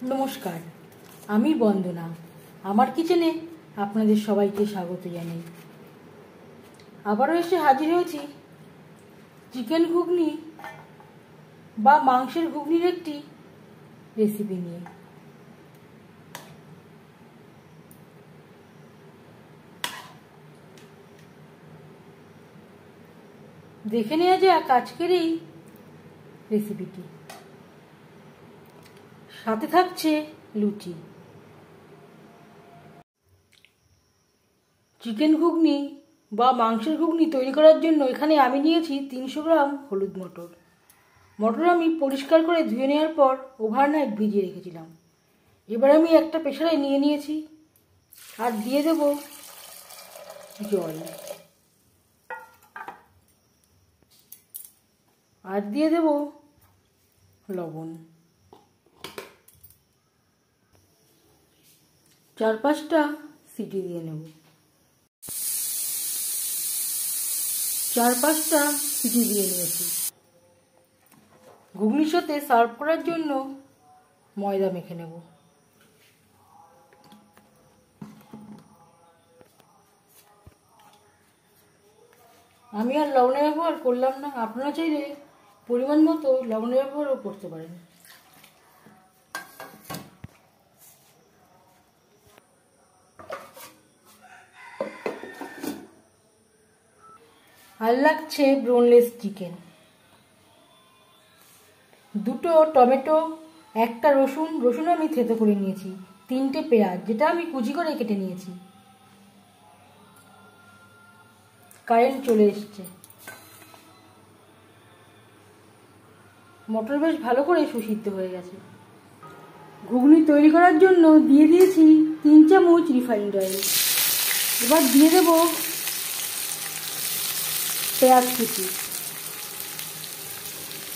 নমস্কার, আমি বন্দনা। আমার কিচেনে আপনাদের সবাইকে স্বাগত জানাই। আবারও এসে হাজির হয়েছি চিকেন ঘুগনি বা মাংসের ঘুগনির একটি রেসিপি নিয়ে। দেখে নেওয়া যাক আজকের এই রেসিপিটি। সাথে থাকছে লুচি। চিকেন ঘুগনি বা মাংসের ঘুগনি তৈরি করার জন্য এখানে আমি নিয়েছি 300 গ্রাম হলুদ মটর। মটর আমি পরিষ্কার করে ধুয়ে নেওয়ার পর ওভারনাইট ভিজিয়ে রেখেছিলাম। এবার আমি একটা প্রেসারে নিয়ে নিয়েছি আর দিয়ে দেব জল, আর দিয়ে দেব লবণ। 4-5টা সিটি দিয়ে নেব। 4-5টা সিটি দিয়ে নিয়েছি। ঘুগনির সাথে সার্ভ করার জন্য ময়দা মেখে নেব। আমি আর লবণের ব্যবহার করলাম না, আপনারা চাইলে পরিমাণ মতো লবণের ব্যবহারও করতে পারেন। আর লাগছে বোনলেস চিকেন, 2টো টমেটো, 1টা রসুন আমি থেতো করে নিয়েছি, 3টে পেঁয়াজ যেটা আমি কুচি করে কেটে নিয়েছি। কারেন্ট চলে এসছে। মটর বেশ ভালো করে সুসিদ্ধ হয়ে গেছে। ঘুগনি তৈরি করার জন্য দিয়ে দিয়েছি 3 চামচ রিফাইন্ড অয়েল। এবার দিয়ে দেব পেঁয়াজ কুচি,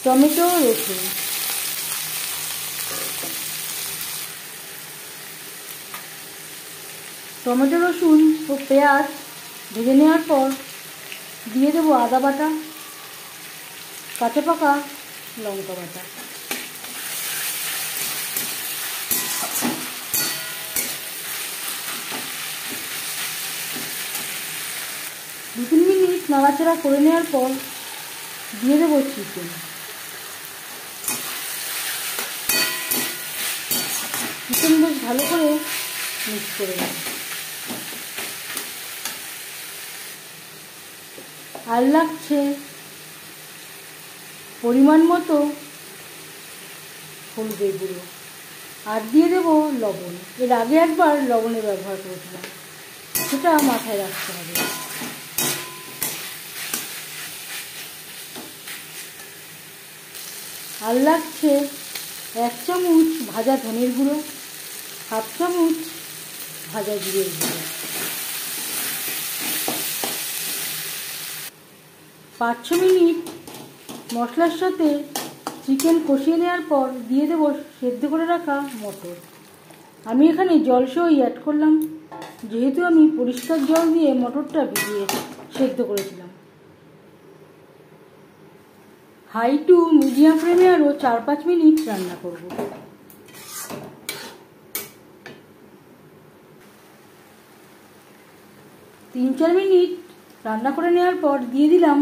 টমেটো, রসুন। টমেটো, রসুন ও পেঁয়াজ ভেজে নেওয়ার পর দিয়ে দেব আদা বাটা, কাঁচা পাকা লঙ্কা বাটা। দু 3 মিনিট নাড়াচাড়া করে নেওয়ার পর দিয়ে দেবো চিকেন। চিকেন বেশ ভালো করে মিক্স করে নেব। আর লাগছে পরিমাণ মতো হলুদের গুঁড়ো, আর দিয়ে দেবো লবণ। এর আগে একবার লবণের ব্যবহার করেছিলাম, সেটা মাথায় রাখতে হবে। আর লাগছে 1 চামচ ভাজা ধনের গুঁড়ো, 1/2 চামচ ভাজা জিরের গুঁড়ো। 5-6 মিনিট মশলার সাথে চিকেন কষিয়ে নেওয়ার পর দিয়ে দেবো সেদ্ধ করে রাখা মটর। আমি এখানে জল সহই অ্যাড করলাম, যেহেতু আমি পরিষ্কার জল দিয়ে মটরটা ভিজিয়ে সেদ্ধ করেছিলাম। হাই টু মিডিয়াম ফ্লেমে আরও 4-5 মিনিট রান্না করব। তিন 4 মিনিট রান্না করে নেওয়ার পর দিয়ে দিলাম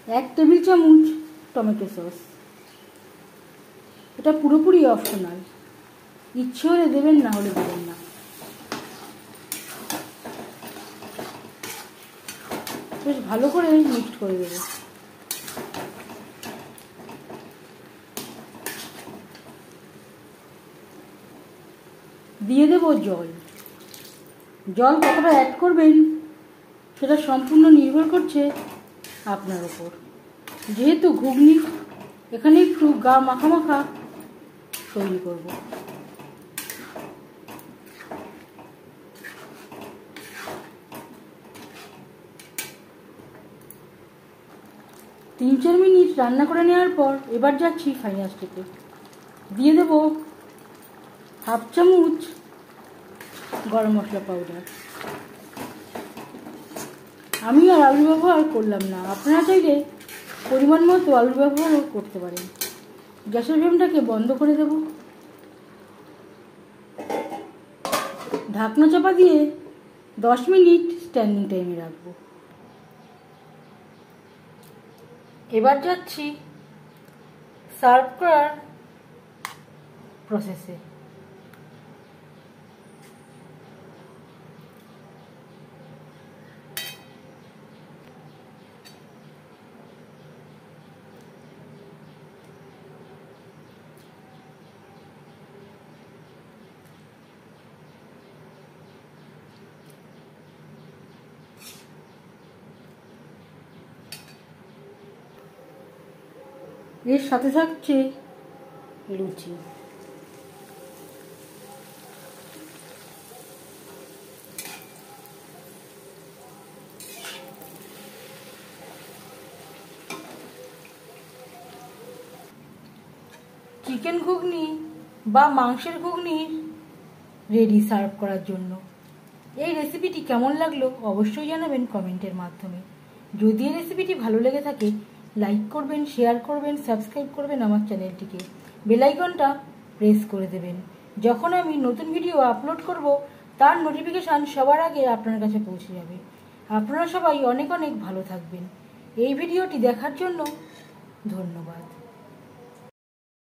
1 টেবিল চামচ টমেটো সস। এটা পুরোপুরি অপশনাল, ইচ্ছে হলে দেবেন, না হলে দেবেন না। বেশ ভালো করে মিক্সড করে দেবো। দিয়ে দেবো জল। জল কতটা অ্যাড করবেন সেটা সম্পূর্ণ নির্ভর করছে আপনার ওপর। যেহেতু ঘুগনি এখানে একটু গা মাখা মাখা তৈরি করব। তিন 4 মিনিট রান্না করে নেওয়ার পর এবার যাচ্ছি ফাইনাল স্টেপে। দিয়ে দেব 1/2 চামচ গরম মশলা পাউডার। আমি আর আলু ব্যবহার করলাম না, আপনারা চাইলে পরিমাণ মতো আলু ব্যবহারও করতে পারেন। গ্যাসের ফ্লেমটাকে বন্ধ করে দেব। ঢাকনা চাপা দিয়ে 10 মিনিট স্ট্যান্ডিং টাইমে রাখবো। এবার যাচ্ছি সার্ভ করার প্রসেসে। এর সাথে থাকছে লুচি। চিকেন ঘুগনি বা মাংসের ঘুগনি রেডি সার্ভ করার জন্য। এই রেসিপিটি কেমন লাগলো অবশ্যই জানাবেন কমেন্টের মাধ্যমে। যদি এই রেসিপিটি ভালো লেগে থাকে লাইক করবেন, শেয়ার করবেন, সাবস্ক্রাইব করবেন আমার চ্যানেলটিকে, বেল আইকনটা প্রেস করে দেবেন। যখন আমি নতুন ভিডিও আপলোড করব তার নোটিফিকেশান সবার আগে আপনার কাছে পৌঁছে যাবে। আপনারা সবাই অনেক অনেক ভালো থাকবেন। এই ভিডিওটি দেখার জন্য ধন্যবাদ।